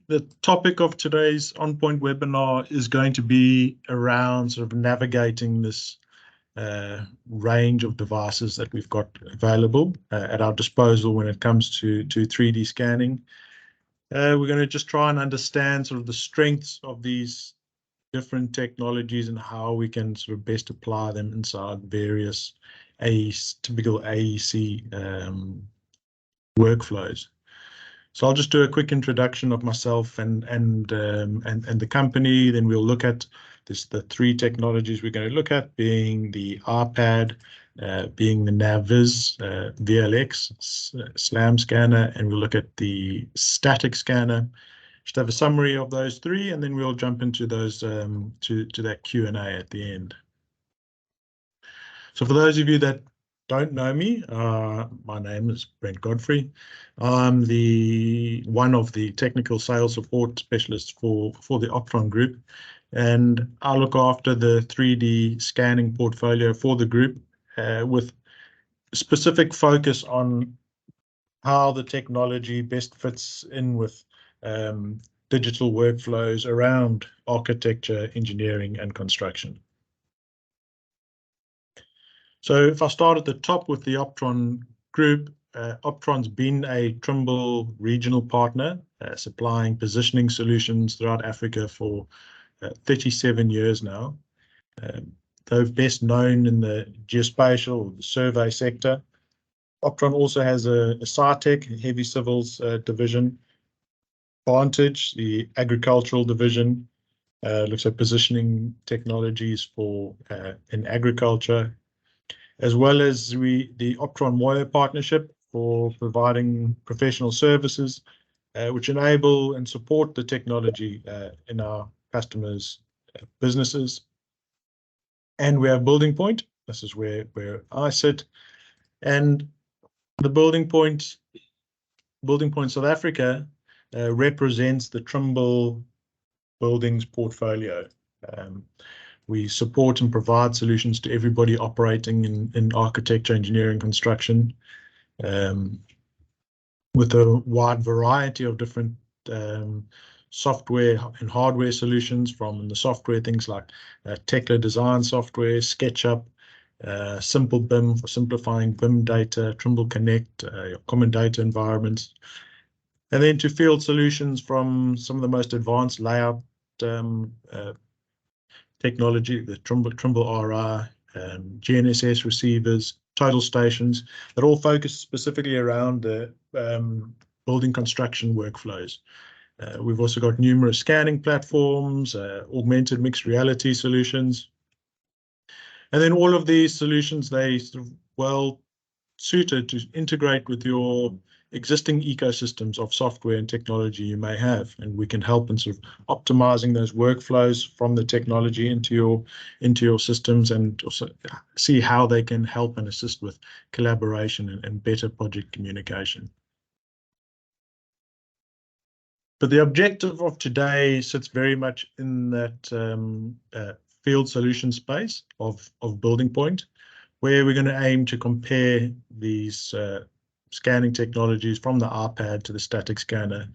The topic of today's OnPoint webinar is going to be around sort of navigating this range of devices that we've got available at our disposal when it comes to 3D scanning. We're going to just try and understand sort of the strengths of these different technologies and how we can sort of best apply them inside various typical AEC workflows. So I'll just do a quick introduction of myself and the company. Then we'll look at the three technologies we're going to look at, being the iPad, being the NavViz VLX SLAM scanner, and we'll look at the static scanner. Just have a summary of those three, and then we'll jump into those to that Q&A at the end. So for those of you that don't know me, my name is Brent Godfrey. I'm one of the technical sales support specialists for the Optron Group, and I look after the 3D scanning portfolio for the group with specific focus on how the technology best fits in with digital workflows around architecture, engineering, and construction. So if I start at the top with the Optron Group, Optron's been a Trimble regional partner, supplying positioning solutions throughout Africa for 37 years now. They're best known in the geospatial or the survey sector. Optron also has a SciTech, heavy civils division. Vantage, the agricultural division, looks at positioning technologies for in agriculture, as well as the Optron Moyo partnership for providing professional services, which enable and support the technology in our customers' businesses. And we have Building Point. This is where I sit, and the Building Point South Africa represents the Trimble buildings portfolio. We support and provide solutions to everybody operating in architecture, engineering, construction, with a wide variety of different software and hardware solutions. From the software, things like Tekla design software, SketchUp, Simple BIM for simplifying BIM data, Trimble Connect, your common data environments, and then to field solutions from some of the most advanced layout technology, the Trimble RI, GNSS receivers, total stations, that all focus specifically around the building construction workflows. We've also got numerous scanning platforms, augmented mixed reality solutions. And then all of these solutions, they sort of well suited to integrate with your existing ecosystems of software and technology you may have, and we can help in sort of optimizing those workflows from the technology into your systems, and also see how they can help and assist with collaboration and better project communication. But the objective of today sits very much in that field solution space of Building Point, where we're going to aim to compare these scanning technologies from the iPad to the static scanner.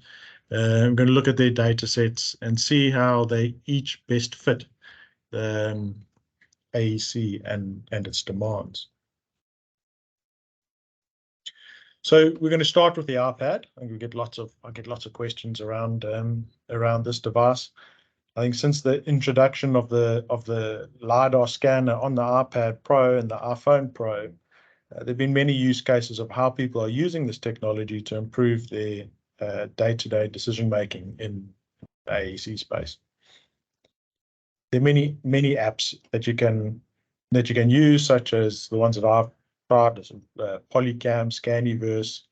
I'm going to look at their data sets and see how they each best fit the AEC and its demands. So we're going to start with the iPad, and I get lots of questions around this device. I think since the introduction of the LiDAR scanner on the iPad Pro and the iPhone Pro, there have been many use cases of how people are using this technology to improve their day-to-day decision-making in the AEC space. There are many apps that you can use, such as the ones that I've tried. There's Polycam, Scaniverse,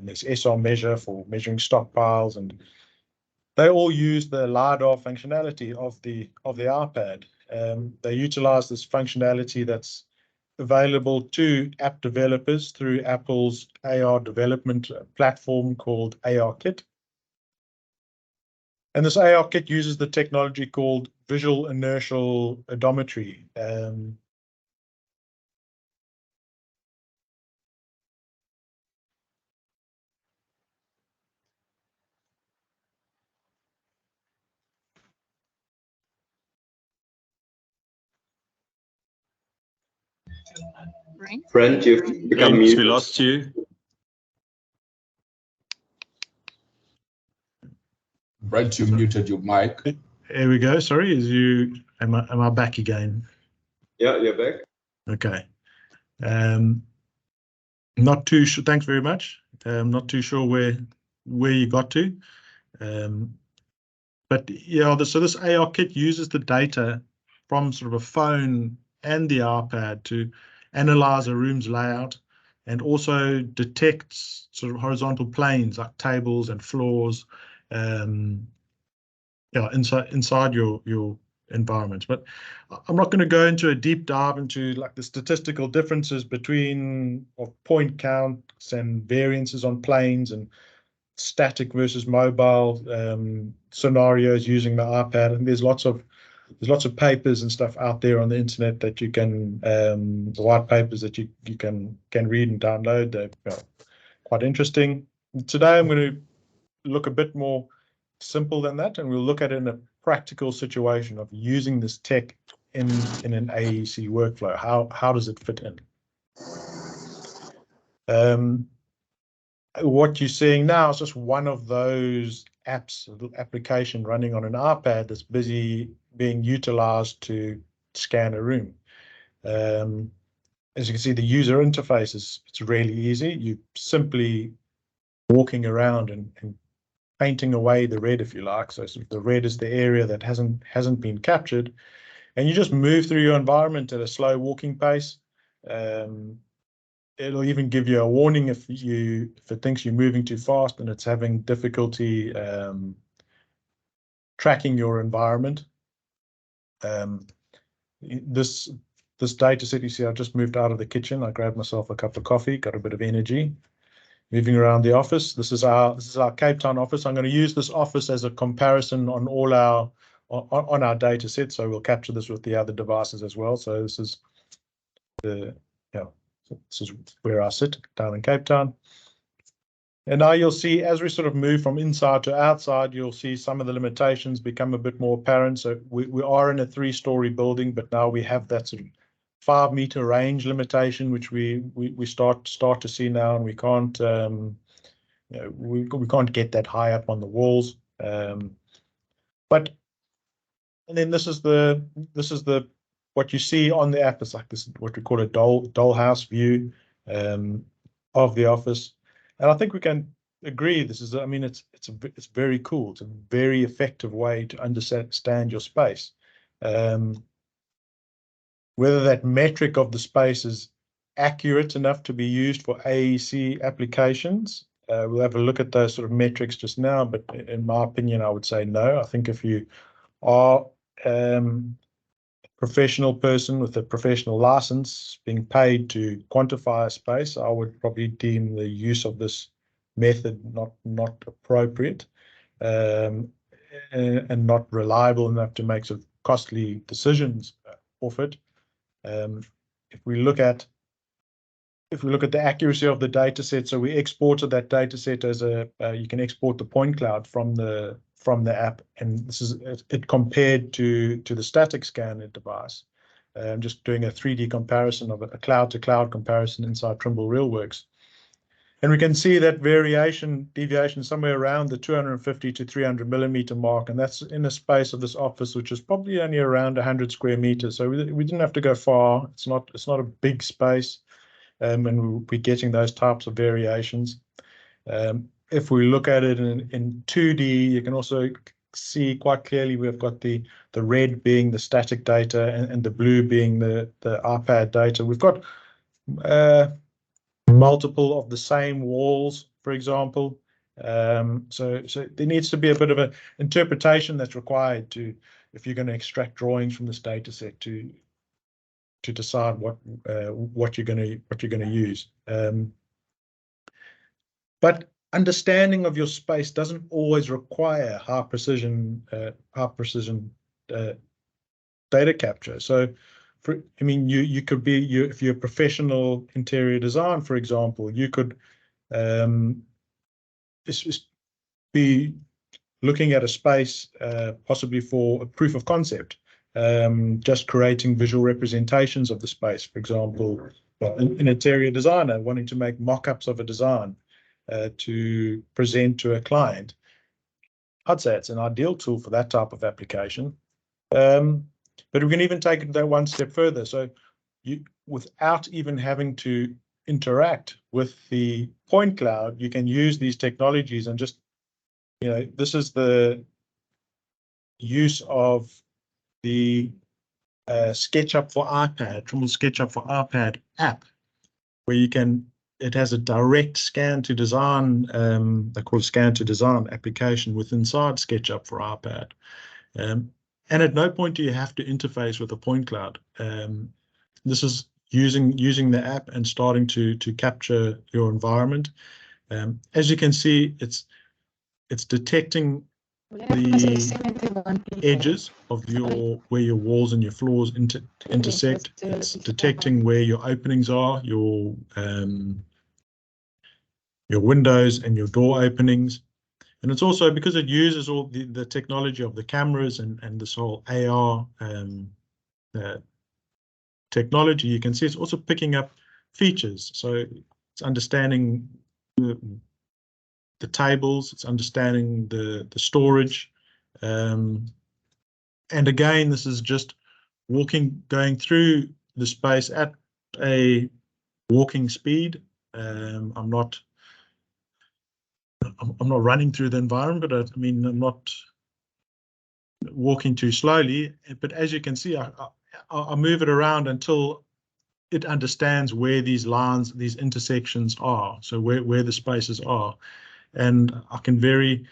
there's SR Measure for measuring stockpiles, and they all use the LiDAR functionality of the iPad. They utilize this functionality that's available to app developers through Apple's AR development platform called ARKit. And this ARKit uses the technology called visual inertial odometry. Brent, you've become Brent, muted. we lost you. Brent, you muted your mic. Here we go. Sorry, am I back again? Yeah, you're back. Okay. Not too sure. Thanks very much. Not too sure where you got to. But yeah, so this AR kit uses the data from sort of a phone and the iPad to analyze a room's layout and also detects sort of horizontal planes like tables and floors, inside your environment. But I'm not going to go into a deep dive into like the statistical differences between point counts and variances on planes and static versus mobile scenarios using the iPad. And there's lots of papers and stuff out there on the internet that you can white papers that you can read and download. They're quite interesting. Today I'm going to look a bit more simple than that, and we'll look at it in a practical situation of using this tech in an AEC workflow. How does it fit in? What you're seeing now is just one of those application running on an iPad that's busy being utilized to scan a room. As you can see, the user interface it's really easy. You simply walking around and painting away the red, if you like. So sort of the red is the area that hasn't been captured, and you just move through your environment at a slow walking pace. It'll even give you a warning if it thinks you're moving too fast and it's having difficulty tracking your environment. This data set, you see, I just moved out of the kitchen. I grabbed myself a cup of coffee, got a bit of energy. Moving around the office. This is our Cape Town office. I'm going to use this office as a comparison on all our data set. So we'll capture this with the other devices as well. So this is this is where I sit down in Cape Town. And now you'll see as we sort of move from inside to outside, you'll see some of the limitations become a bit more apparent. So we are in a 3-story building, but now we have that sort of 5-meter range limitation, which we start to see now, and we can't we can't get that high up on the walls. But and then this is the what you see on the app is like this, what we call a dollhouse view of the office. And I think we can agree this is, I mean, it's very cool. It's a very effective way to understand your space. Whether that metric of the space is accurate enough to be used for AEC applications, we'll have a look at those sort of metrics just now. But in my opinion, I would say no. I think if you are professional person with a professional license being paid to quantify a space, I would probably deem the use of this method not appropriate and not reliable enough to make sort of costly decisions off it. If we look at the accuracy of the data set, so we exported that data set as you can export the point cloud from the app, and this is it compared to the static scanner device. I'm just doing a 3D comparison of a cloud-to-cloud comparison inside Trimble RealWorks, and we can see that deviation somewhere around the 250 to 300 millimeter mark, and that's in a space of this office, which is probably only around 100 square meters. So we didn't have to go far. It's not a big space, and we're getting those types of variations. If we look at it in 2D, you can also see quite clearly we've got the red being the static data and the blue being the iPad data. We've got multiple of the same walls, for example. So there needs to be a bit of an interpretation that's required if you're going to extract drawings from this data set to decide what you're going to use. But understanding of your space doesn't always require high precision data capture. So, you could be if you're a professional interior design, for example, you could be looking at a space possibly for a proof of concept, just creating visual representations of the space. For example, an interior designer wanting to make mock-ups of a design to present to a client. I'd say it's an ideal tool for that type of application. But we can even take it that one step further. So without even having to interact with the point cloud, you can use these technologies and just, this is the use of the SketchUp for iPad, Trimble SketchUp for iPad app, where it has a direct scan to design, they call it scan to design application inside SketchUp for iPad. And at no point do you have to interface with a point cloud. This is using the app and starting to capture your environment. As you can see, it's detecting the edges of where your walls and your floors intersect. It's detecting where your openings are, your windows and your door openings. And it's also because it uses all the technology of the cameras and this whole AR technology, you can see it's also picking up features. So it's understanding the tables, it's understanding the storage. And again, this is just going through the space at a walking speed. I'm not running through the environment, but I mean, I'm not walking too slowly. But as you can see, I move it around until it understands where these lines, these intersections are, so where the spaces are. And I can very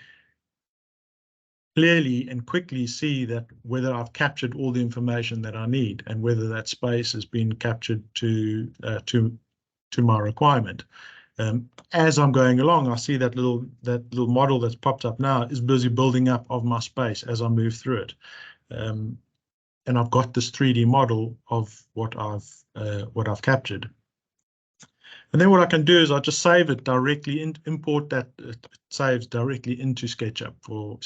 clearly and quickly see that whether I've captured all the information that I need and whether that space has been captured to my requirement. As I'm going along, I see that little model that's popped up now is busy building up of my space as I move through it. And I've got this 3D model of what I've captured. And then what I can do is I just save it directly, import that. It saves directly into SketchUp for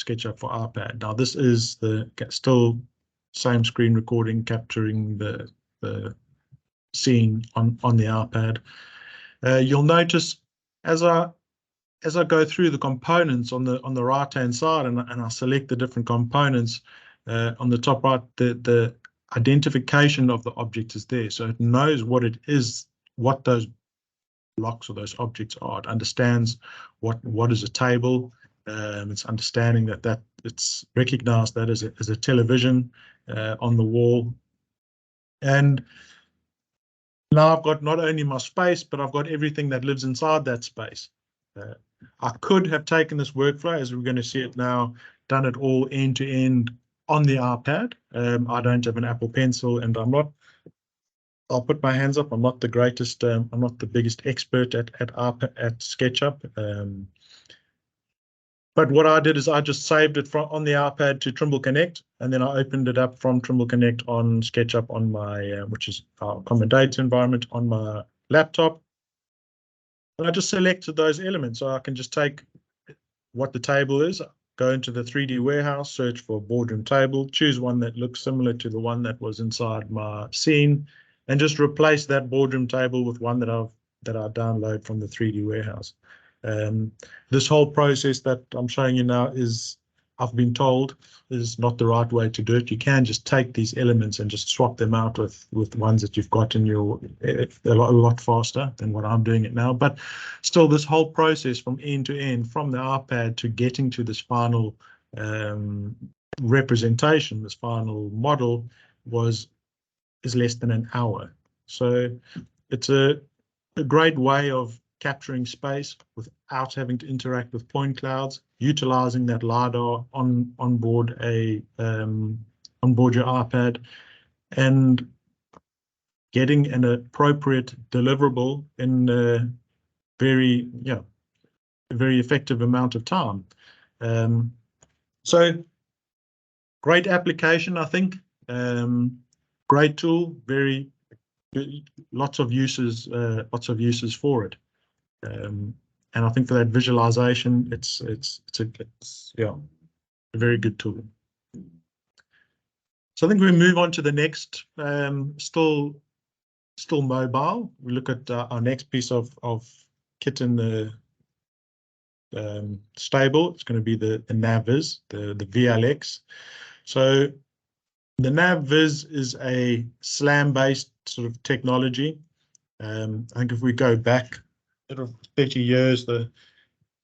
iPad. Now this is the still same screen recording, capturing the scene on the iPad. You'll notice as I go through the components on the right hand side and I select the different components on the top right, the identification of the object is there, so it knows what it is, what those blocks or those objects are. It understands what is a table. It's understanding that it's recognized that as a television on the wall. And now I've got not only my space, but I've got everything that lives inside that space. I could have taken this workflow, as we're going to see it now, done it all end to end on the iPad. I don't have an Apple Pencil, and I'll put my hands up. I'm not the greatest. I'm not the biggest expert at SketchUp. But what I did is I just saved it on the iPad to Trimble Connect, and then I opened it up from Trimble Connect on SketchUp on my, which is our common data environment, on my laptop. And I just selected those elements, so I can just take what the table is, go into the 3D warehouse, search for a boardroom table, choose one that looks similar to the one that was inside my scene, and just replace that boardroom table with one that I download from the 3D warehouse. This whole process that I'm showing you now is, I've been told, is not the right way to do it. You can just take these elements and just swap them out with ones that you've got in your, a lot faster than what I'm doing it now. But still, this whole process from end to end, from the iPad to getting to this final representation, this final model, is less than an hour. So it's a great way of capturing space without having to interact with point clouds, utilizing that LiDAR on board your iPad, and getting an appropriate deliverable in a very effective amount of time. So great application, I think. Great tool, lots of uses for it. And I think for that visualization, it's a very good tool. So I think we move on to the next, still mobile. We look at our next piece of kit in the stable. It's going to be the NavViz, the VLX. So the NavViz is a SLAM-based sort of technology. I think if we go back sort of 30 years, the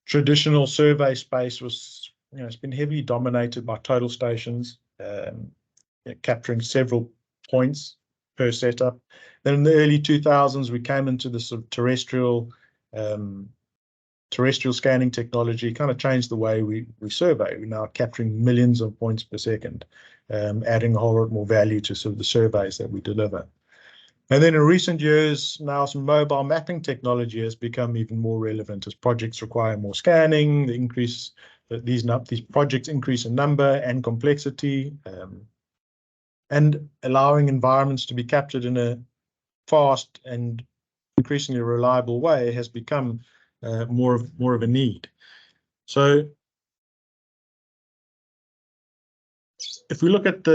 traditional survey space was, it's been heavily dominated by total stations, capturing several points per setup. Then in the early 2000s, we came into the sort of terrestrial scanning technology, kind of changed the way we survey. We're now capturing millions of points per second, adding a whole lot more value to sort of the surveys that we deliver. And then in recent years, now some mobile mapping technology has become even more relevant as projects require more scanning, these projects increase in number and complexity, and allowing environments to be captured in a fast and increasingly reliable way has become more of a need. So if we look at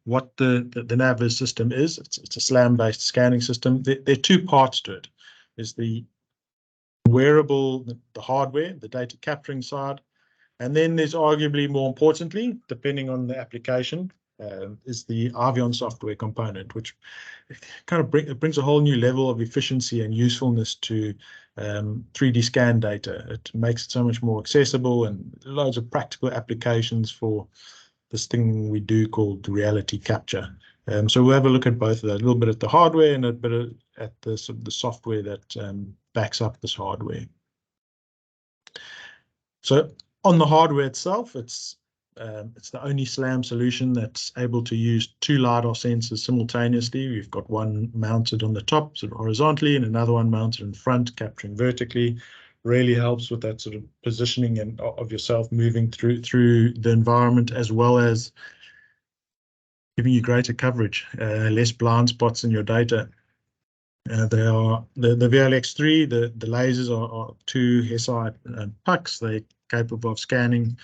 what the NavViz system is, it's a SLAM-based scanning system. There are two parts to it. There's the wearable, the hardware, the data capturing side, and then there's arguably more importantly, depending on the application, is the Avion software component, which kind of brings a whole new level of efficiency and usefulness to 3D scan data. It makes it so much more accessible and loads of practical applications for this thing we do called reality capture. So we'll have a look at both of that, a little bit at the hardware and a bit at the software that backs up this hardware. So on the hardware itself, it's the only SLAM solution that's able to use two LiDAR sensors simultaneously. We've got one mounted on the top, sort of horizontally, and another one mounted in front, capturing vertically. Really helps with that sort of positioning and of yourself moving through the environment, as well as giving you greater coverage, less blind spots in your data. They are the VLX3. The lasers are two Hesai pucks. They're capable of scanning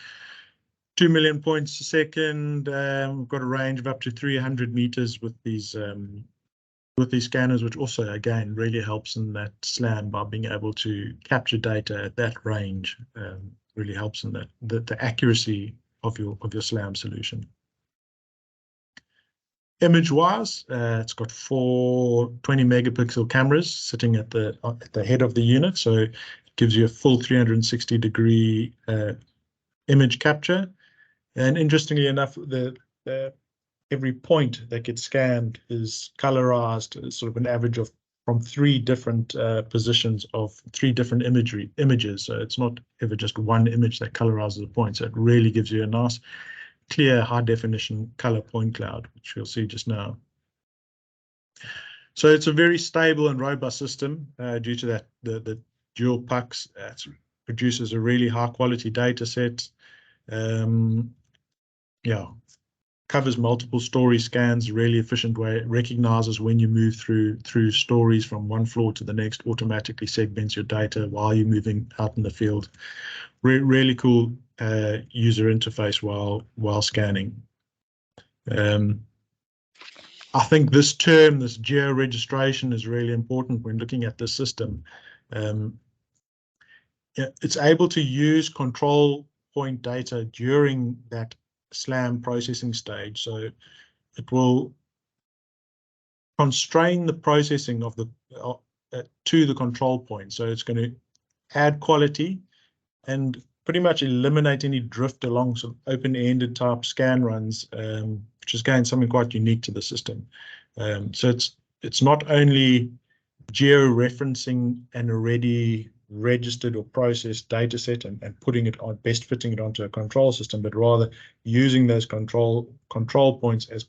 2 million points a second. We've got a range of up to 300 meters with these scanners, which also, again, really helps in that SLAM by being able to capture data at that range. Really helps in that the accuracy of your SLAM solution. Image-wise, it's got 4 20-megapixel cameras sitting at the head of the unit, so it gives you a full 360-degree image capture. And interestingly enough, every point that gets scanned is colorized, sort of an average of from 3 different positions of 3 different images. So it's not ever just one image that colorizes a point. So it really gives you a nice, clear, high-definition color point cloud, which you'll see just now. So it's a very stable and robust system due to that the dual pucks. It produces a really high-quality data set. Covers multiple story scans, really efficient way. It recognizes when you move through stories from one floor to the next, automatically segments your data while you're moving out in the field. Really cool user interface while scanning. I think this term, this geo-registration, is really important when looking at the system. It's able to use control point data during that SLAM processing stage, so it will constrain the processing of to the control point. So it's going to add quality and pretty much eliminate any drift along some open-ended type scan runs, which is again something quite unique to the system. So it's not only geo-referencing an already registered or processed data set and putting it on, best fitting it onto a control system, but rather using those control points as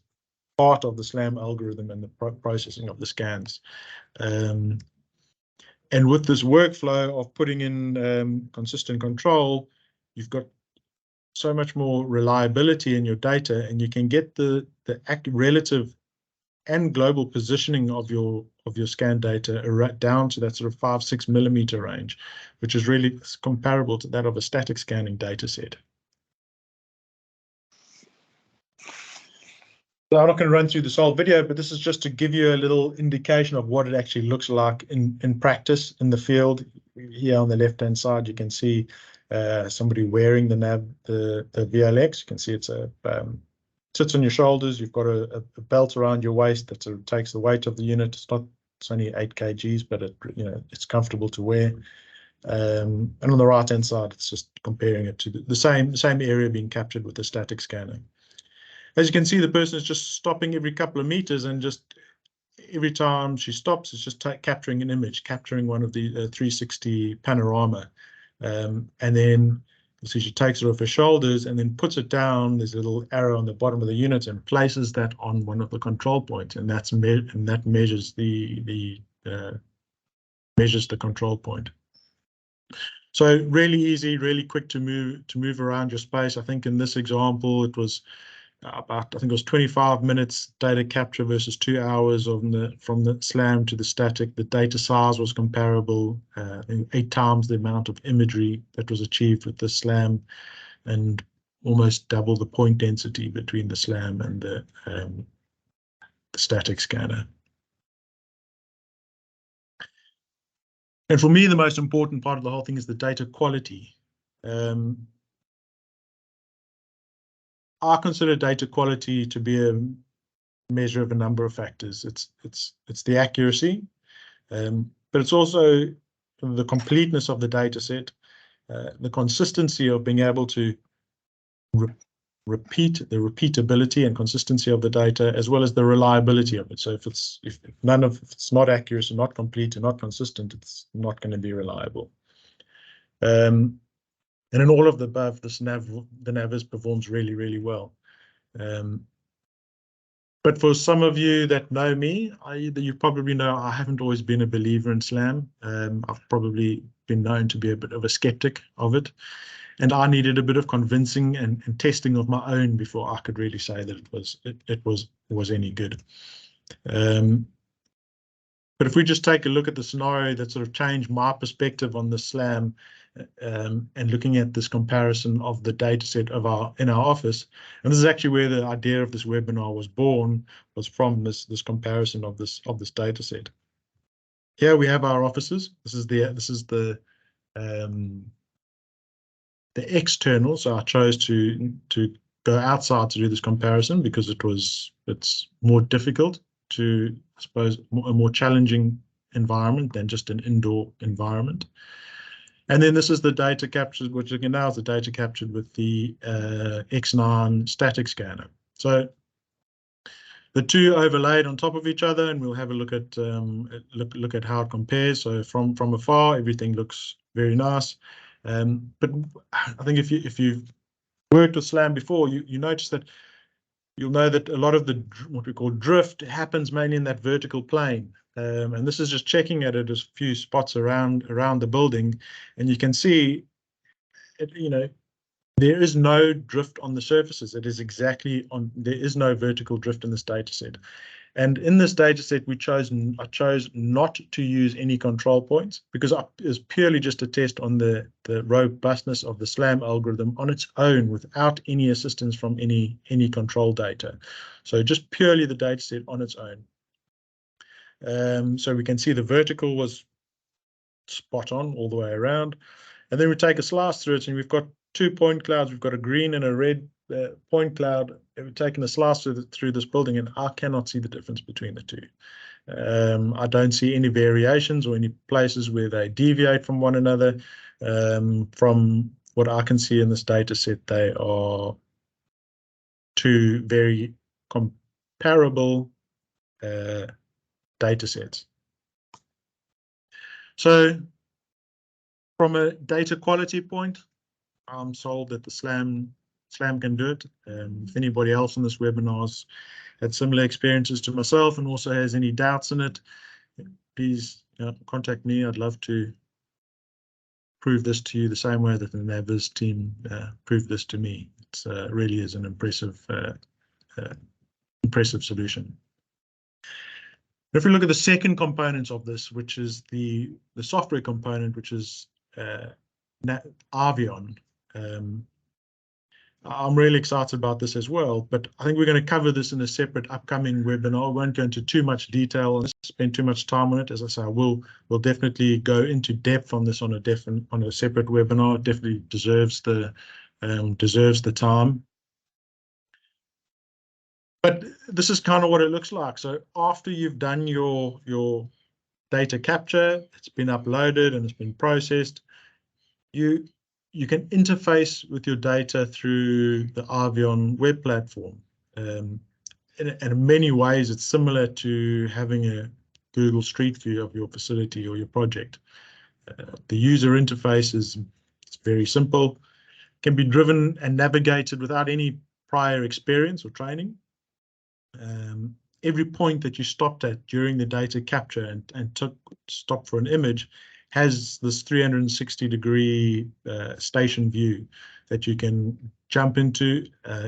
part of the SLAM algorithm and the processing of the scans. And with this workflow of putting in consistent control, you've got so much more reliability in your data, and you can get the relative and global positioning of your scan data down to that sort of 5-6 millimeter range, which is really comparable to that of a static scanning data set. So I'm not going to run through this whole video, but this is just to give you a little indication of what it actually looks like in practice in the field. Here on the left-hand side, you can see somebody wearing the VLX. You can see it's sits on your shoulders. You've got a belt around your waist that sort of takes the weight of the unit. It's only 8 kgs, but it's comfortable to wear. And on the right-hand side, it's just comparing it to the same area being captured with the static scanner. As you can see, the person is just stopping every couple of meters, and just every time she stops, it's just capturing an image, capturing one of the 360 panorama. And then you see she takes it off her shoulders and then puts it down. There's a little arrow on the bottom of the unit and places that on one of the control points, and that measures the control point. So really easy, really quick to move around your space. I think in this example, it was about, I think it was 25 minutes data capture versus 2 hours from the SLAM to the static. The data size was comparable, 8 times the amount of imagery that was achieved with the SLAM, and almost double the point density between the SLAM and the static scanner. And for me, the most important part of the whole thing is the data quality. I consider data quality to be a measure of a number of factors. It's the accuracy, but it's also the completeness of the data set, the consistency of being able to repeat, the repeatability and consistency of the data, as well as the reliability of it. So if it's not accurate and not complete and not consistent, it's not going to be reliable. And in all of the above, the Navis performs really, really well. But for some of you that know me, you probably know I haven't always been a believer in SLAM. I've probably been known to be a bit of a skeptic of it, and I needed a bit of convincing and testing of my own before I could really say that it was any good. But if we just take a look at the scenario that sort of changed my perspective on the SLAM, and looking at this comparison of the data set in our office, and this is actually where the idea of this webinar was born, was from this comparison of this data set. Here we have our offices. This is the external. So I chose to go outside to do this comparison because it's more difficult to, I suppose, a more challenging environment than just an indoor environment. And then this is the data captured, which again now is the data captured with the X9 static scanner. So the two overlaid on top of each other, and we'll have a look at look at how it compares. So from afar, everything looks very nice. But I think if you've worked with SLAM before, you notice that you'll know that a lot of the what we call drift happens mainly in that vertical plane. And this is just checking at it, a few spots around the building, and you can see it, there is no drift on the surfaces. It is exactly on. There is no vertical drift in this data set. And in this data set, I chose not to use any control points because it was purely just a test on the robustness of the SLAM algorithm on its own, without any assistance from any control data. So just purely the data set on its own. So we can see the vertical was spot on all the way around. And then we take a slice through it, and we've got 2 point clouds. We've got a green and a red point cloud. We've taken a slice through this building, and I cannot see the difference between the two. I don't see any variations or any places where they deviate from one another. From what I can see in this data set, they are two very comparable data sets. So from a data quality point, I'm sold that the SLAM can do it. If anybody else on this webinar has had similar experiences to myself and also has any doubts in it, please contact me. I'd love to prove this to you the same way that the Navis team proved this to me. It really is an impressive solution. If we look at the second component of this, which is the software component, which is Avion. I'm really excited about this as well, but I think we're going to cover this in a separate upcoming webinar. I won't go into too much detail and spend too much time on it. As I say, we'll definitely go into depth on this on a separate webinar. It definitely deserves the time. But this is kind of what it looks like. So after you've done your data capture, it's been uploaded and it's been processed, you can interface with your data through the Avion web platform. In many ways, it's similar to having a Google Street View of your facility or your project. The user interface it's very simple, can be driven and navigated without any prior experience or training. Every point that you stopped at during the data capture and stopped for an image has this 360-degree station view that you can jump into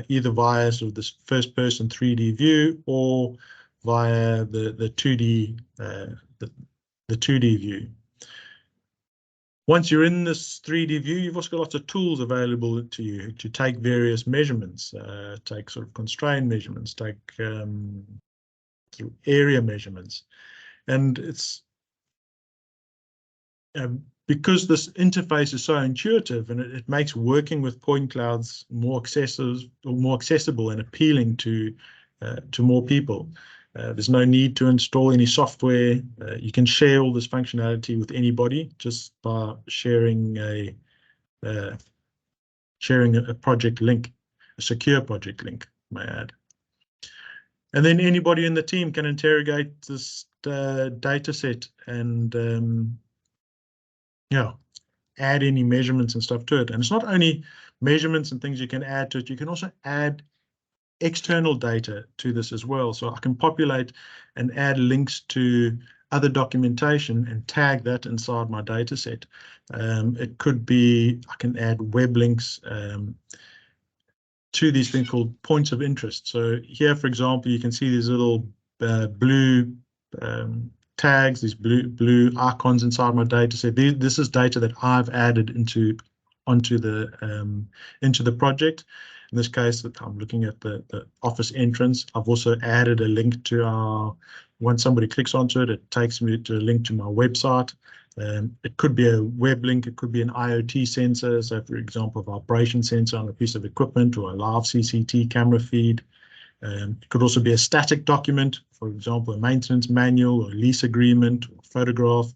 either via sort of this first-person 3D view or via the 2D the 2D view. Once you're in this 3D view, you've also got lots of tools available to you to take various measurements, take sort of constrained measurements, take area measurements, and it's because this interface is so intuitive and it makes working with point clouds more accessible and appealing to more people. There's no need to install any software. You can share all this functionality with anybody just by sharing a project link, a secure project link, may I add. And then anybody in the team can interrogate this data set and add any measurements and stuff to it. And it's not only measurements and things you can add to it, you can also add external data to this as well. So I can populate and add links to other documentation and tag that inside my data set. It could be, I can add web links to these things called points of interest. So here, for example, you can see these little blue tags, these blue icons inside my data set. This is data that I've added onto the project. In this case, I'm looking at the office entrance. I've also added a link to our, once somebody clicks onto it, it takes me to a link to my website. It could be a web link, it could be an IoT sensor, so for example, a vibration sensor on a piece of equipment or a live CCT camera feed. It could also be a static document, for example, a maintenance manual or a lease agreement or photograph.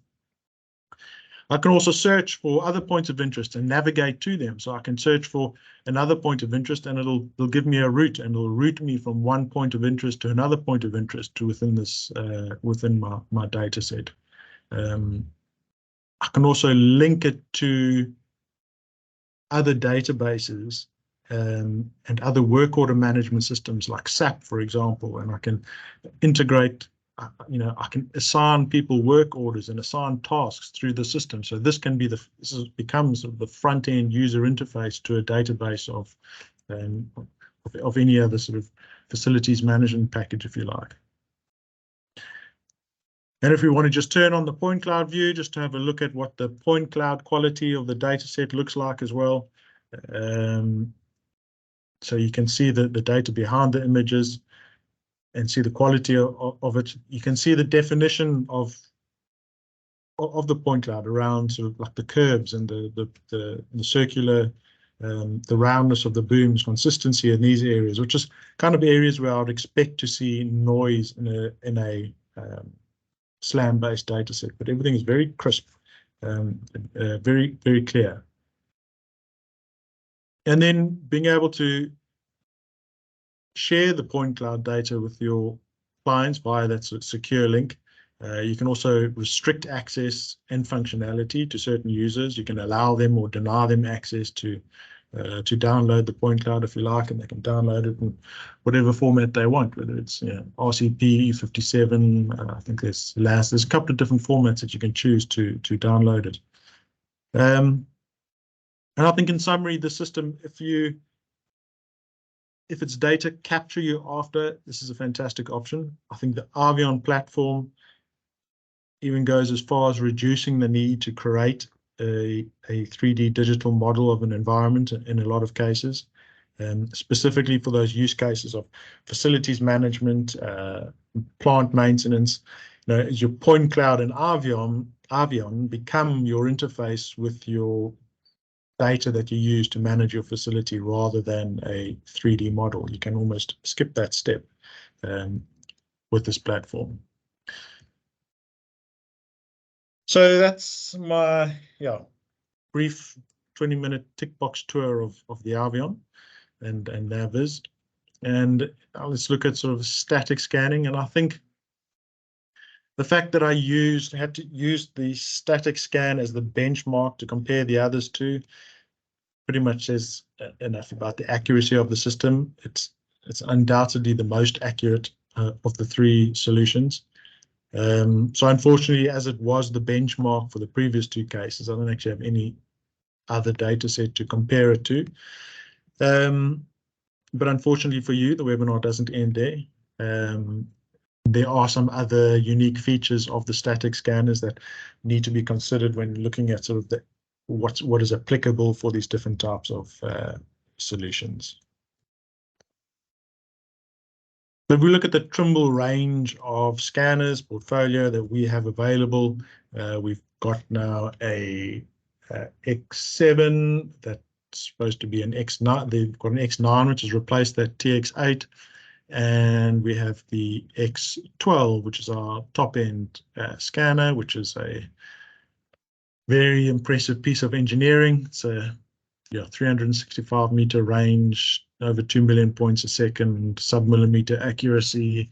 I can also search for other points of interest and navigate to them. So I can search for another point of interest and it'll give me a route and it'll route me from one point of interest to another point of interest to within this within my data set. I can also link it to other databases and other work order management systems like SAP, for example, and I can integrate, I can assign people work orders and assign tasks through the system. So this can be becomes the front end user interface to a database of any other sort of facilities management package, if you like. And if we want to just turn on the point cloud view, just to have a look at what the point cloud quality of the data set looks like as well. So you can see the data behind the images and see the quality of it. You can see the definition of the point cloud around sort of like the curves and the circular, the roundness of the booms, consistency in these areas, which is kind of areas where I would expect to see noise in a SLAM-based data set, but everything is very crisp, very, very clear. And then being able to share the point cloud data with your clients via that secure link. You can also restrict access and functionality to certain users. You can allow them or deny them access to download the point cloud if you like, and they can download it in whatever format they want, whether it's RCP, 57, I think there's LAS. There's a couple of different formats that you can choose to download it. And I think in summary, the system, if it's data capture you after, this is a fantastic option. I think the Avion platform even goes as far as reducing the need to create a 3D digital model of an environment in a lot of cases. specifically for those use cases of facilities management, plant maintenance. You know, your point cloud and Avion become your interface with your data that you use to manage your facility rather than a 3D model. You can almost skip that step with this platform. So that's my brief 20-minute tick box tour of the Avion and Naviz. And let's look at sort of static scanning. And I think the fact that I had to use the static scan as the benchmark to compare the others to pretty much says enough about the accuracy of the system. It's undoubtedly the most accurate of the three solutions. So unfortunately, as it was the benchmark for the previous two cases, I don't actually have any other data set to compare it to. But unfortunately for you, the webinar doesn't end there. There are some other unique features of the static scanners that need to be considered when looking at sort of what is applicable for these different types of solutions. If we look at the Trimble range of scanners portfolio that we have available, we've got now a X7 that's supposed to be an X9. They've got an X9 which has replaced that TX8, and we have the X12, which is our top-end scanner, which is a very impressive piece of engineering. It's a 365-meter range, over 2 million points a second, sub-millimeter accuracy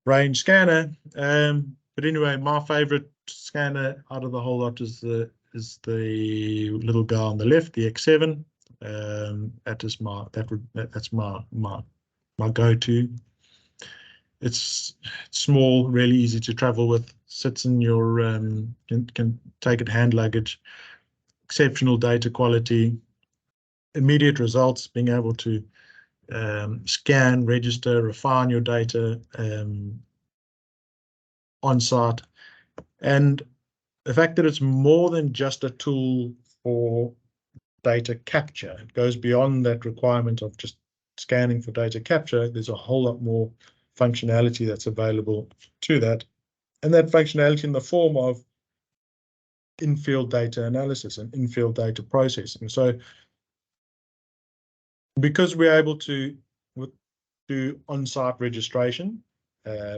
range scanner. But anyway, my favorite scanner out of the whole lot is the little guy on the left, the X7. That's my go-to. It's small, really easy to travel with, sits in your can take it hand luggage, exceptional data quality, immediate results, being able to scan, register, refine your data on site. And the fact that it's more than just a tool for data capture, it goes beyond that requirement of just scanning for data capture. There's a whole lot more functionality that's available to that, and that functionality in the form of in-field data analysis and in-field data processing. So because we're able to do on-site registration,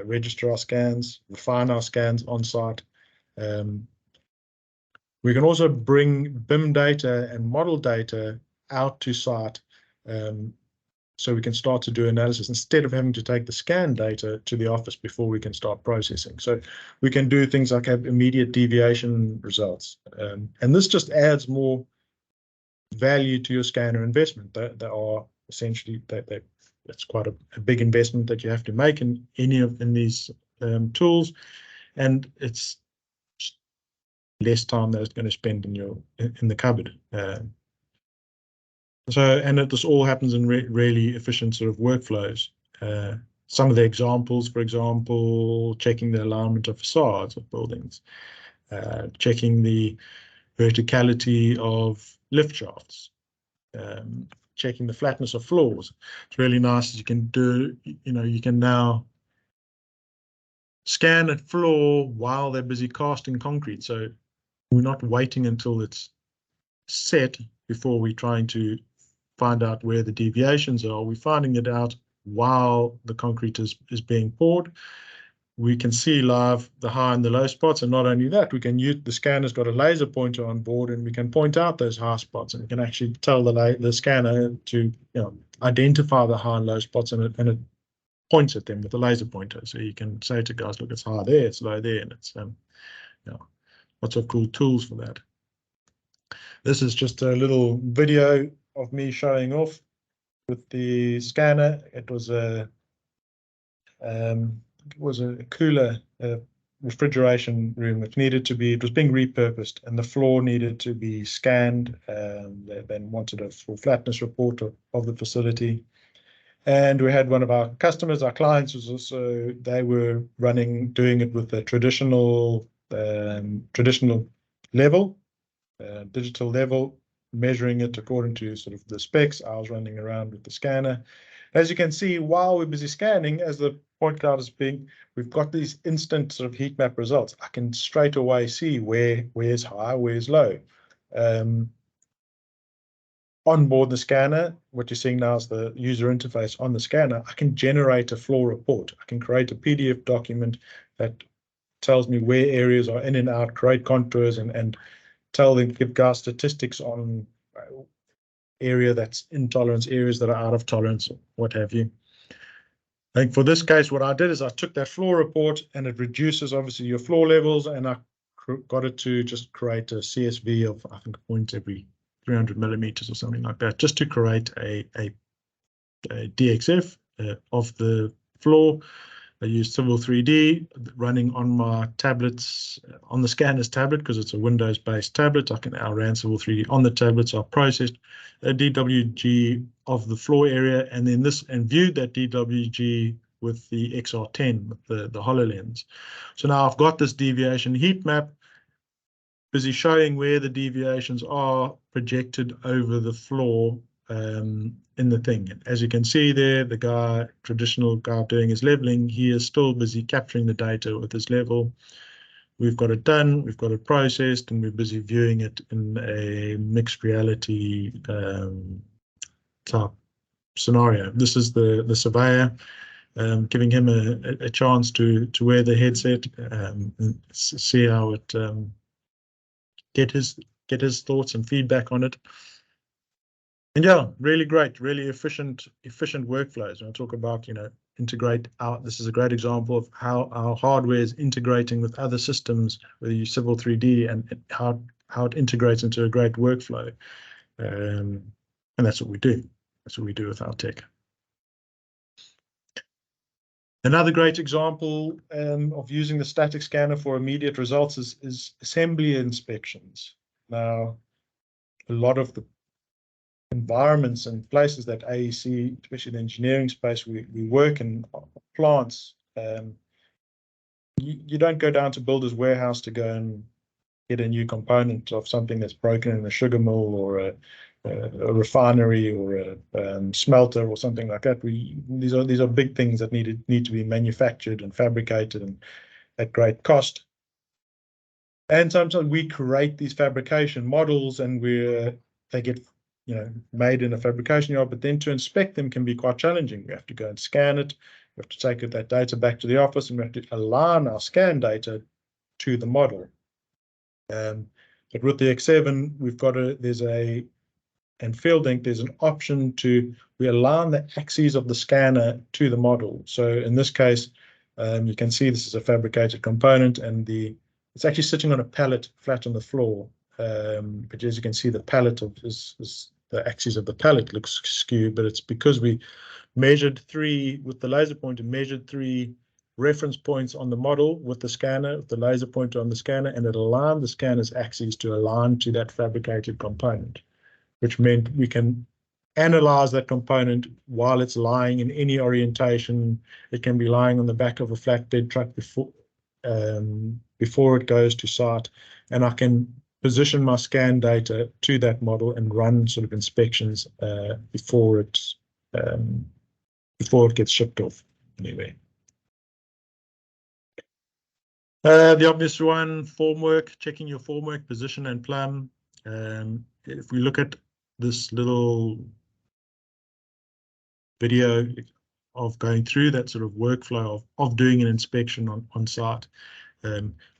register our scans, refine our scans on-site, we can also bring BIM data and model data out to site, so we can start to do analysis instead of having to take the scan data to the office before we can start processing. So we can do things like have immediate deviation results. And this just adds more value to your scanner investment. They are essentially, that's quite a big investment that you have to make in these tools, and it's less time that it's going to spend in the cupboard. And this all happens in really efficient sort of workflows. Some of the examples, for example, checking the alignment of facades of buildings, checking the verticality of lift shafts, checking the flatness of floors. It's really nice that you can do, you can now scan a floor while they're busy casting concrete. So we're not waiting until it's set before we're trying to find out where the deviations are. We're finding it out while the concrete is being poured. We can see live the high and the low spots, and not only that, we can use the scanner's got a laser pointer on board, and we can point out those high spots, and we can actually tell the scanner to identify the high and low spots, and it points at them with the laser pointer. So you can say to guys, look, it's high there, it's low there, and it's lots of cool tools for that. This is just a little video of me showing off with the scanner. It was a cooler refrigeration room. It was being repurposed, and the floor needed to be scanned. They then wanted a full flatness report of the facility. And we had one of our customers, our clients, was also, they were doing it with a traditional level, digital level, measuring it according to sort of the specs. I was running around with the scanner. As you can see, while we're busy scanning, as the point cloud is being, we've got these instant sort of heat map results. I can straight away see where's high, where's low. On board the scanner, what you're seeing now is the user interface on the scanner. I can generate a floor report. I can create a PDF document that tells me where areas are in and out, create contours, and give guys statistics on area that's in tolerance, areas that are out of tolerance, what have you. I think for this case, what I did is I took that floor report, and it reduces obviously your floor levels, and I got it to just create a CSV of, I think, points every 300 millimeters or something like that, just to create a DXF of the floor. I used Civil 3D running on my tablets, on the scanner's tablet, because it's a Windows-based tablet. I ran Civil 3D on the tablet, so I processed a DWG of the floor area, and then viewed that DWG with the XR10, with the HoloLens. So now I've got this deviation heat map, busy showing where the deviations are projected over the floor in the thing. As you can see there, the traditional guy doing his leveling, he is still busy capturing the data with his level. We've got it done, we've got it processed, and we're busy viewing it in a mixed reality type scenario. This is the surveyor, giving him a chance to wear the headset and see how it get his thoughts and feedback on it. And yeah, really great, really efficient workflows. And I talk about, integrate out. This is a great example of how our hardware is integrating with other systems, whether you Civil 3D, and how it integrates into a great workflow. And that's what we do. That's what we do with our tech. Another great example of using the static scanner for immediate results is assembly inspections. Now, a lot of the environments and places that AEC, especially the engineering space, we work in plants, you don't go down to Builder's Warehouse to go and get a new component of something that's broken in a sugar mill or a refinery or a smelter or something like that. These are big things that need to be manufactured and fabricated and at great cost. And sometimes we create these fabrication models, and they get made in a fabrication yard, but then to inspect them can be quite challenging. We have to go and scan it. We have to take that data back to the office, and we have to align our scan data to the model. But with the X7, we've got and FieldInc, there's an option we align the axes of the scanner to the model. So in this case, you can see this is a fabricated component, and it's actually sitting on a pallet flat on the floor. But as you can see, the pallet the axis of the pallet looks skewed, but it's because we measured with the laser pointer, measured 3 reference points on the model with the scanner, with the laser pointer on the scanner, and it aligned the scanner's axes to align to that fabricated component, which meant we can analyze that component while it's lying in any orientation. It can be lying on the back of a flatbed truck before it goes to site, and I can position my scan data to that model and run sort of inspections before it gets shipped off anyway. The obvious one, formwork, checking your formwork position and plumb. If we look at this little video of going through that sort of workflow of doing an inspection on site,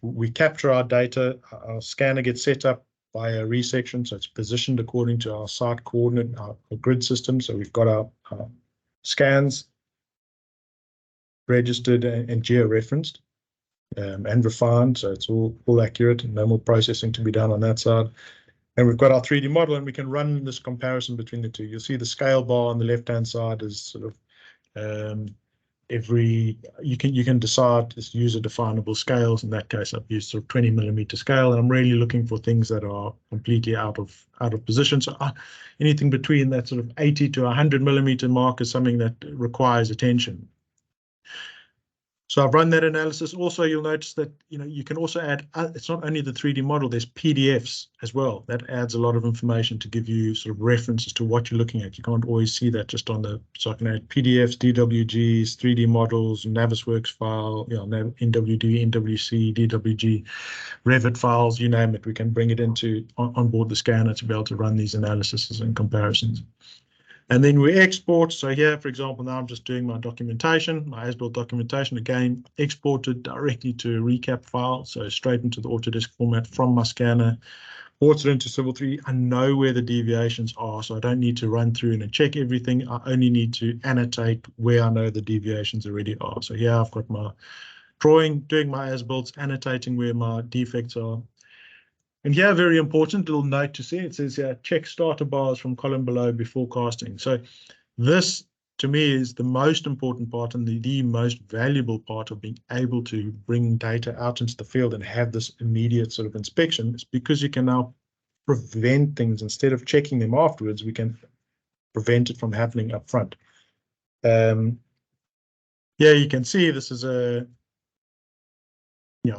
we capture our data. Our scanner gets set up by a resection, so it's positioned according to our site coordinate, our grid system. So we've got our scans registered and geo-referenced and refined, so it's all accurate and no more processing to be done on that side. And we've got our 3D model, and we can run this comparison between the two. You'll see the scale bar on the left-hand side is sort of you can decide to use user-definable scales. In that case, I've used sort of 20 millimeter scale, and I'm really looking for things that are completely out of position. So anything between that sort of 80 to 100 millimeter mark is something that requires attention. So I've run that analysis. Also, you'll notice that, you can also add, it's not only the 3D model, there's PDFs as well. That adds a lot of information to give you sort of references to what you're looking at. You can't always see that just on so I can add PDFs, DWGs, 3D models, Navisworks file, NWD, NWC, DWG, Revit files, you name it. We can bring it on board the scanner to be able to run these analyses and comparisons. And then we export. So here, for example, now I'm just doing my documentation, my as-built documentation, again, exported directly to a recap file. So straight into the Autodesk format from my scanner, ported into Civil 3. I know where the deviations are, so I don't need to run through and check everything. I only need to annotate where I know the deviations already are. So here I've got my drawing, doing my as-builts, annotating where my defects are. And here, very important little note to see, it says here, check starter bars from column below before casting. So this, to me, is the most important part and the most valuable part of being able to bring data out into the field and have this immediate sort of inspection. Is because you can now prevent things. Instead of checking them afterwards, we can prevent it from happening up front. Yeah, you can see this is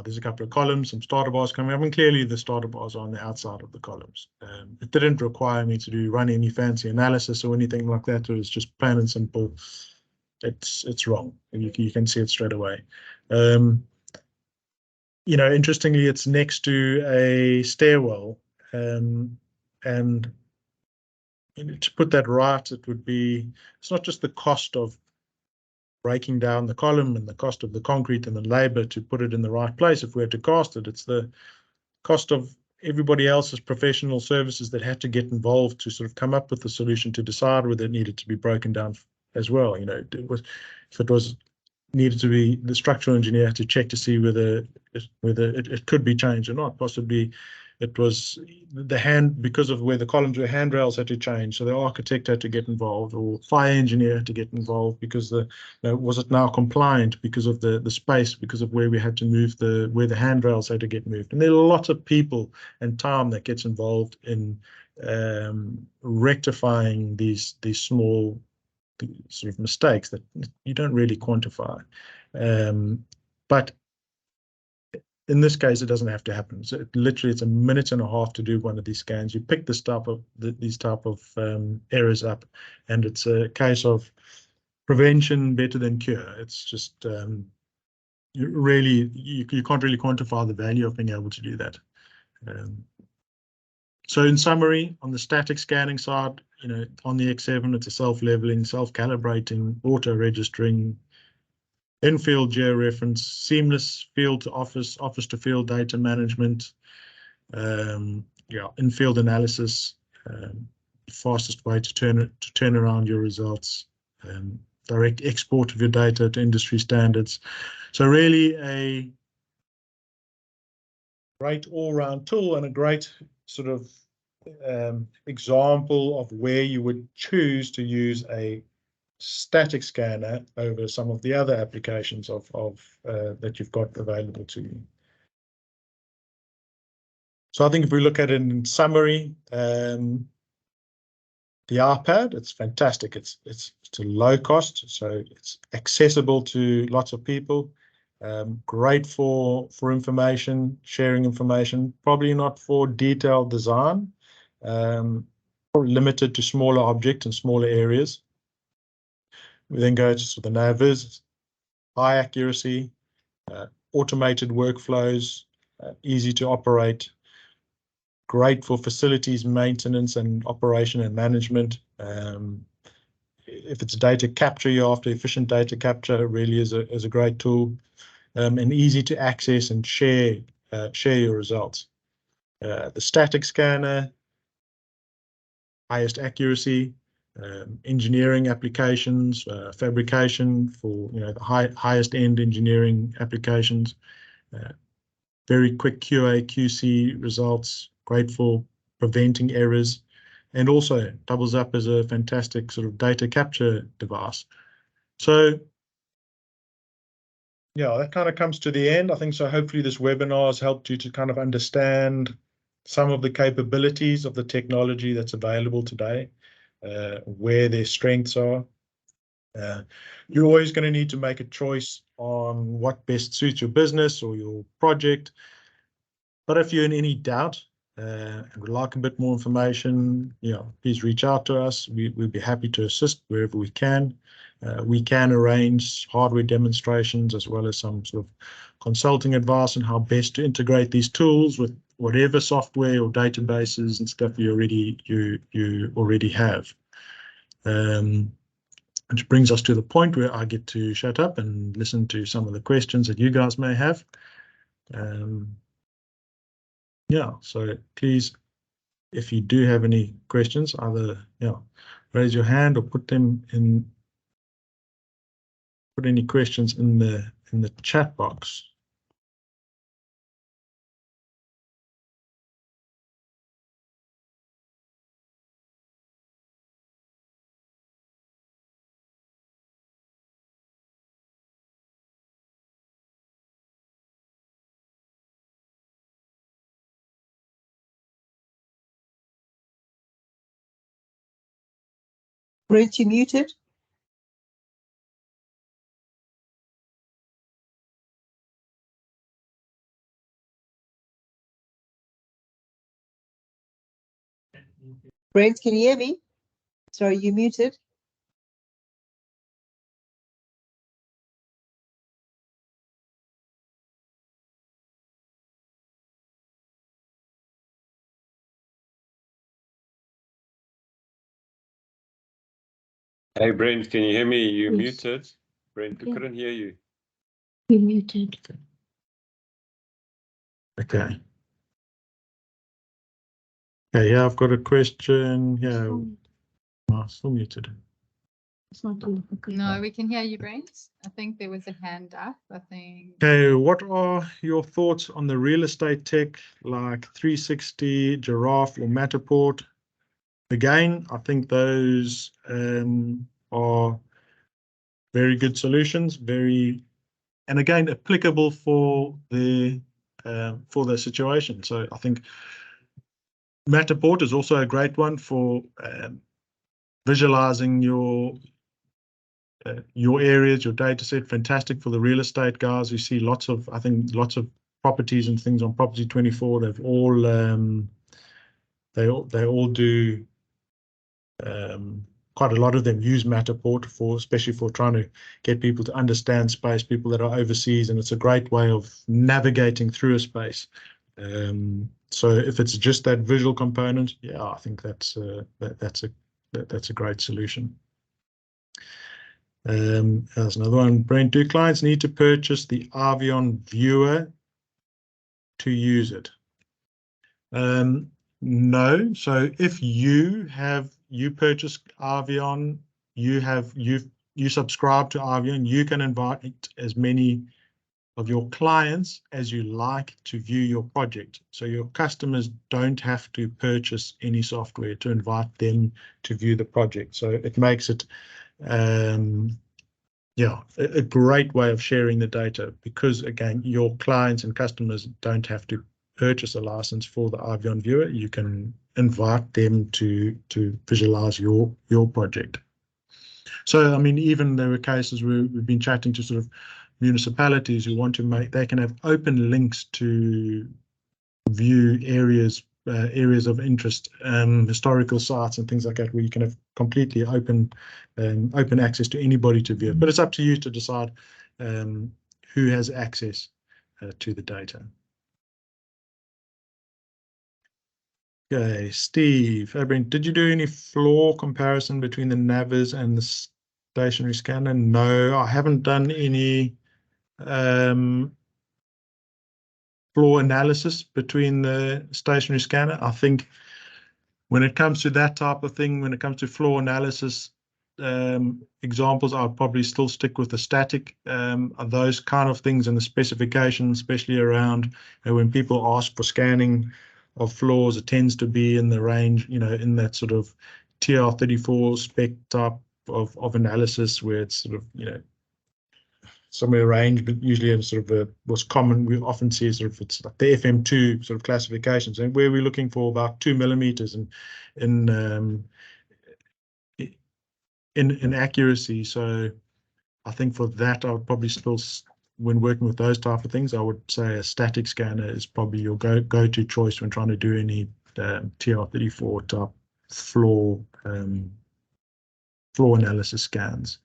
there's a couple of columns, some starter bars coming up, and clearly the starter bars are on the outside of the columns. It didn't require me to run any fancy analysis or anything like that. It was just plain and simple. It's wrong, and you can see it straight away. Interestingly, it's next to a stairwell, and to put that right, it's not just the cost of breaking down the column and the cost of the concrete and the labor to put it in the right place. If we had to cast it, it's the cost of everybody else's professional services that had to get involved to sort of come up with the solution to decide whether it needed to be broken down as well. If it was needed to be, the structural engineer had to check to see whether it could be changed or not. Possibly it was because of where the columns were, handrails had to change, so the architect had to get involved, or fire engineer had to get involved because was it now compliant because of the space, because of where we had to move where the handrails had to get moved. And there are lots of people and time that gets involved in rectifying these small sort of mistakes that you don't really quantify. But in this case, it doesn't have to happen. So literally, it's a minute and a half to do one of these scans. You pick these type of errors up, and it's a case of prevention better than cure. It's just you can't really quantify the value of being able to do that. So in summary, on the static scanning side, on the X7, it's a self-leveling, self-calibrating, auto-registering, in-field georeference, seamless field to office, office to field data management, in-field analysis, fastest way to turn around your results, direct export of your data to industry standards. So really a great all-round tool and a great sort of example of where you would choose to use a static scanner over some of the other applications that you've got available to you. So I think if we look at it in summary, the iPad, it's fantastic. It's a low cost, so it's accessible to lots of people. Great for information, sharing information, probably not for detailed design, limited to smaller objects and smaller areas. We then go to the Navis, high accuracy, automated workflows, easy to operate, great for facilities maintenance and operation and management. If it's data capture, you're after efficient data capture, it really is a great tool, and easy to access and share your results. The static scanner, highest accuracy, engineering applications, fabrication for the highest end engineering applications, very quick QA QC results, great for preventing errors, and also doubles up as a fantastic sort of data capture device. So yeah, that kind of comes to the end, I think. So hopefully this webinar has helped you to kind of understand some of the capabilities of the technology that's available today, where their strengths are, You're always going to need to make a choice on what best suits your business or your project. But if you're in any doubt and would like a bit more information, please reach out to us. We'd be happy to assist wherever we can. We can arrange hardware demonstrations as well as some sort of consulting advice on how best to integrate these tools with whatever software or databases and stuff you already have. Which brings us to the point where I get to shut up and listen to some of the questions that you guys may have. So please, if you do have any questions, either raise your hand or put any questions in the chat box. Brent, you muted. Brent, can you hear me? Sorry, you muted. Hey, Brent, can you hear me? You're Yes. muted. Brent, we couldn't hear you. You're muted. Okay. Yeah, I've got a question. Yeah, still muted. It's not all okay. No, we can hear you, Brent. I think there was a hand up. I think. Okay, what are your thoughts on the real estate tech like 360, Giraffe, or Matterport? Again, I think those are very good solutions, and again, applicable for the situation. So I think Matterport is also a great one for visualizing your areas, your data set. Fantastic for the real estate guys. We see lots of properties and things on Property 24. They've all they all do. Quite a lot of them use Matterport especially for trying to get people to understand space, people that are overseas, and it's a great way of navigating through a space. So if it's just that visual component, yeah, I think that's a great solution. There's another one. Brent, do clients need to purchase the Avion viewer to use it? No. So if you purchase Avion, you subscribe to Avion, you can invite as many of your clients as you like to view your project. So your customers don't have to purchase any software to invite them to view the project. So it makes it a great way of sharing the data, because again, your clients and customers don't have to purchase a license for the Avion viewer. You can invite them to visualize your project. So I mean, even there were cases where we've been chatting to sort of municipalities who want to they can have open links to view areas of interest, historical sites and things like that, where you can have completely open access to anybody to view it. But it's up to you to decide who has access to the data. Okay, Steve, Brent, did you do any floor comparison between the Navis and the stationary scanner? No, I haven't done any floor analysis between the stationary scanner. I think when it comes to that type of thing, when it comes to floor analysis examples, I'd probably still stick with the static. Those kind of things and the specifications, especially around when people ask for scanning of floors, it tends to be in the range, in that sort of TR34 spec type of analysis, where it's sort of, somewhere range, but usually in sort of what's common, we often see sort of, it's like the FM2 sort of classifications, and where we're looking for about 2 millimeters in in accuracy. So I think for that, I would probably still, when working with those type of things, I would say a static scanner is probably your go-to choice when trying to do any TR-34 type floor analysis scans.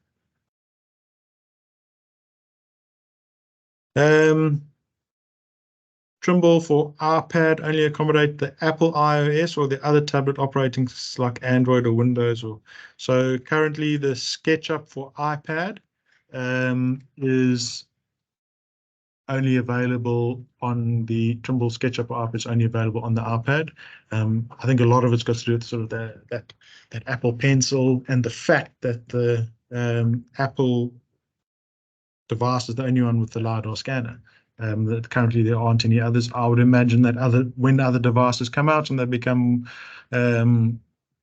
Trimble for iPad only accommodate the Apple iOS or the other tablet operating systems like Android or Windows. So currently the SketchUp for iPad is only available on the Trimble SketchUp app. It's only available on the iPad. I think a lot of it's got to do with sort of that Apple Pencil and the fact that the Apple device is the only one with the LiDAR scanner. That currently there aren't any others. I would imagine that when other devices come out and they become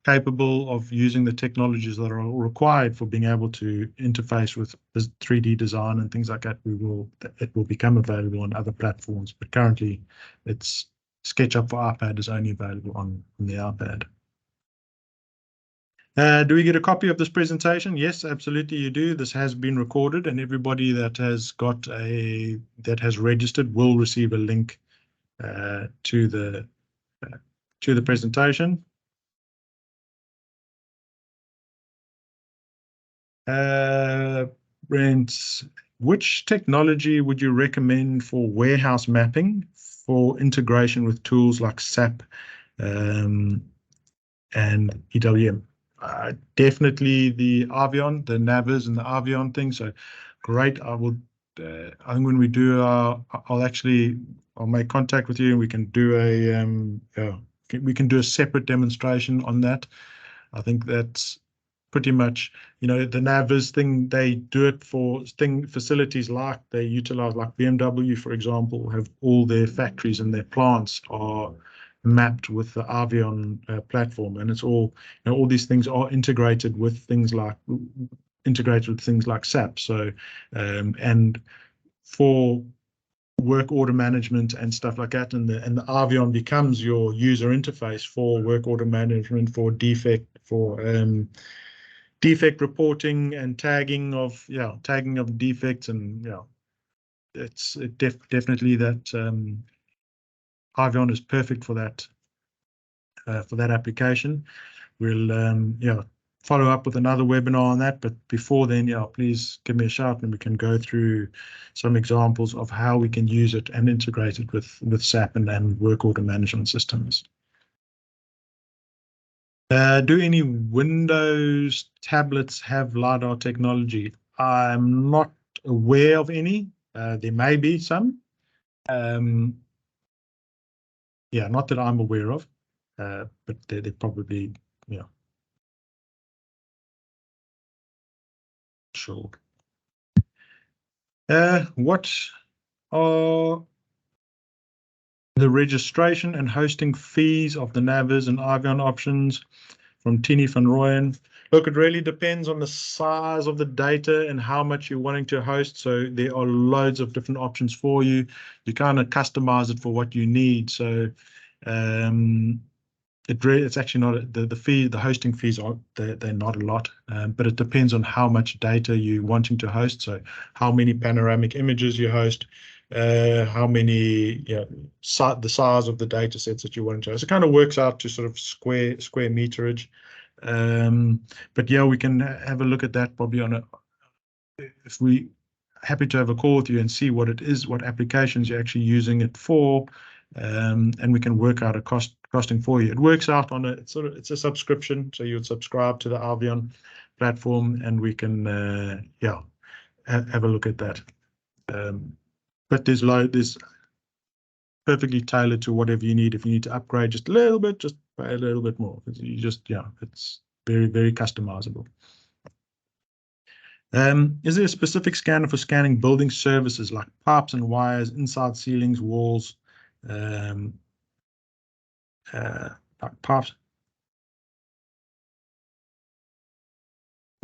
capable of using the technologies that are required for being able to interface with 3D design and things like that, it will become available on other platforms. But currently, it's SketchUp for iPad is only available on the iPad. Do we get a copy of this presentation? Yes, absolutely you do. This has been recorded, and everybody that has registered will receive a link to the presentation. Brent, which technology would you recommend for warehouse mapping for integration with tools like SAP and EWM? Definitely the Avion, the Navis and the Avion thing. So great. I think when we do I'll make contact with you and we can do a separate demonstration on that. I think that's pretty much, the Navis thing, they do it for facilities like they utilize, like BMW, for example, have all their factories and their plants are mapped with the Avion platform, and it's all, all these things are integrated with things like SAP. So and for work order management and stuff like that, and the Avion becomes your user interface for work order management, for defect reporting and tagging of defects, and it's definitely that Avion is perfect for that application. We'll follow up with another webinar on that, but before then, please give me a shout and we can go through some examples of how we can use it and integrate it with SAP and work order management systems. Do any Windows tablets have LiDAR technology? I'm not aware of any. There may be some. Not that I'm aware of, but they're probably, sure. What are the registration and hosting fees of the Navis and Avion options? From Tini van Rooyen. Look, it really depends on the size of the data and how much you're wanting to host. So there are loads of different options for you. You kind of customize it for what you need. So it's actually not the hosting fees they're not a lot, but it depends on how much data you're wanting to host. So how many panoramic images you host, how many, the size of the data sets that you want to host. It kind of works out to sort of square meterage. But we can have a look at that probably if we happy to have a call with you and see what it is, what applications you're actually using it for, and we can work out a costing for you. It works out on it's a subscription, so you would subscribe to the Avion platform, and we can have a look at that. But there's perfectly tailored to whatever you need. If you need to upgrade just a little bit, just pay a little bit more. It's very, very customizable. Is there a specific scanner for scanning building services like pipes and wires, inside ceilings, walls, like pipes?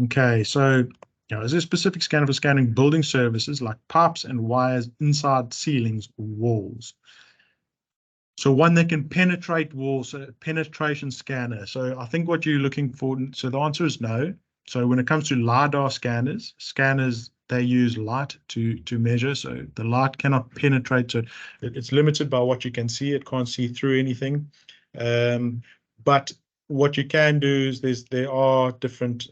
Okay, so is there a specific scanner for scanning building services like pipes and wires, inside ceilings, walls? So one that can penetrate walls, a penetration scanner. So I think what you're looking for, so the answer is no. So when it comes to LiDAR scanners, they use light to measure. So the light cannot penetrate. So it's limited by what you can see. It can't see through anything. But what you can do is there are different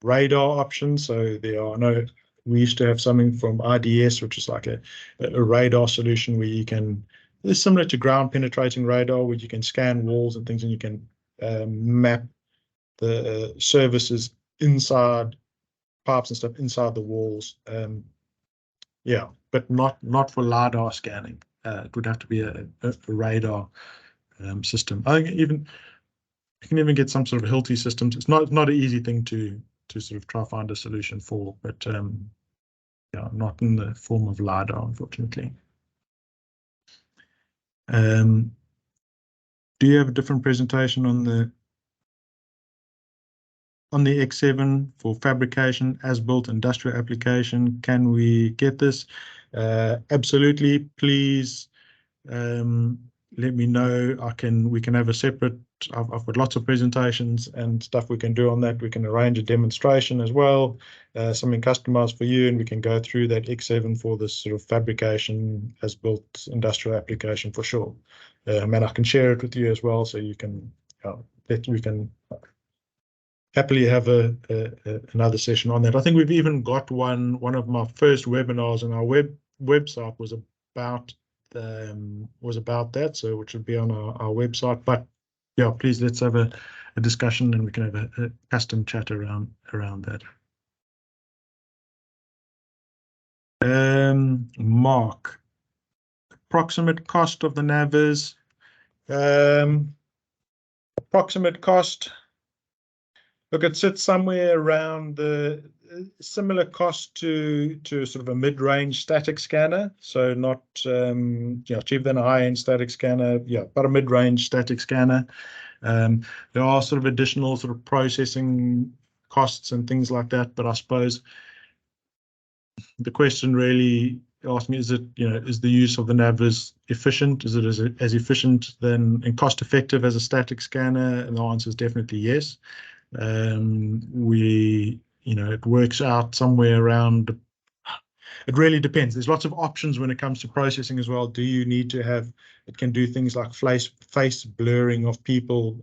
radar options. So we used to have something from IDS, which is like a radar solution where you can, it's similar to ground penetrating radar, where you can scan walls and things, and you can map the services inside pipes and stuff inside the walls. Yeah, but not for LiDAR scanning. It would have to be a radar system. I think you can even get some sort of Hilti systems. It's not an easy thing to sort of try find a solution for, but yeah, not in the form of LiDAR, unfortunately. Do you have a different presentation on the X7 for fabrication, as-built industrial application? Can we get this? Absolutely. Please let me know. We can have a separate. I've got lots of presentations and stuff we can do on that. We can arrange a demonstration as well, something customized for you, and we can go through that X7 for this sort of fabrication, as-built industrial application for sure. And I can share it with you as well, so you can we can happily have another session on that. I think we've even got one of my first webinars on our website was about that, so which would be on our website. But yeah, please let's have a discussion, and we can have a custom chat around that. Mark, approximate cost of the Navas. Approximate cost. Look, it sits somewhere around the similar cost to sort of a mid-range static scanner. So not cheaper than a high-end static scanner. Yeah, but a mid-range static scanner. There are sort of additional sort of processing costs and things like that. But I suppose the question really asked me, is the use of the Navas efficient? Is it as efficient and cost effective as a static scanner? And the answer is definitely yes. It works out somewhere around, it really depends. There's lots of options when it comes to processing as well. Do you need to have, it can do things like face blurring of people.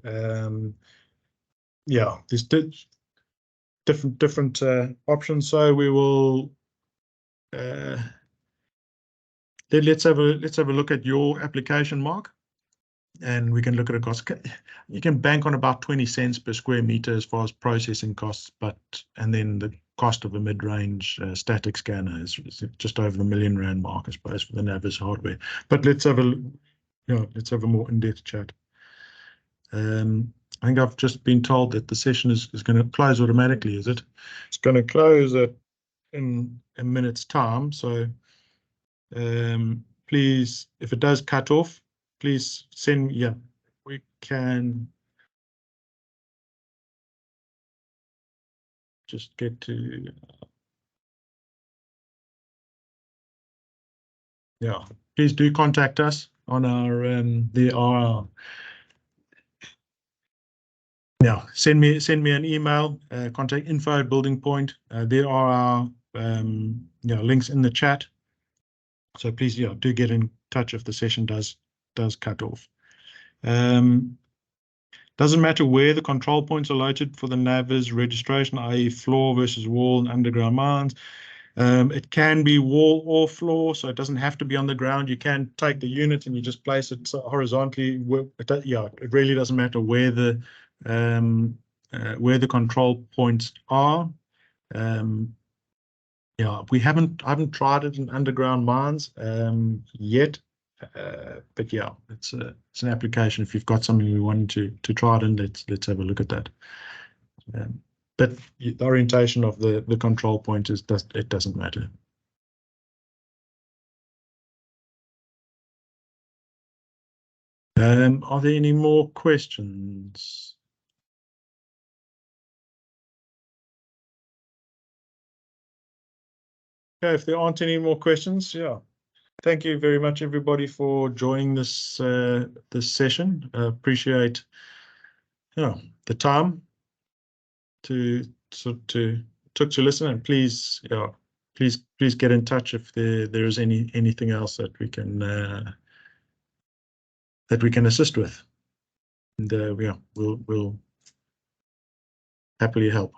Yeah, there's different options. So we will, let's have a look at your application, Mark. And we can look at a cost. You can bank on about 20 cents per square meter as far as processing costs, and then the cost of a mid-range static scanner is just over the R1 million mark, I suppose, for the Navas hardware. But let's have a more in-depth chat. I think I've just been told that the session is going to close automatically. Is it? It's going to close in a minute's time. So please, if it does cut off, please send me. Yeah, we can just get to. Yeah, please do contact us on our send me an email. Contact info@buildingpoint. There are our links in the chat. So please, do get in touch if the session does cut off. Doesn't matter where the control points are located for the Navas registration, i.e. floor versus wall and underground mines. It can be wall or floor, so it doesn't have to be on the ground. You can take the unit and you just place it horizontally. It really doesn't matter where the control points are. I haven't tried it in underground mines yet. But yeah, it's an application. If you've got something we want to try it in, let's have a look at that. But the orientation of the control point it doesn't matter. Are there any more questions? Okay, if there aren't any more questions, yeah. Thank you very much, everybody, for joining this session. Appreciate the time to took to listen, and please, please get in touch if there is anything else that we can assist with, and we'll happily help.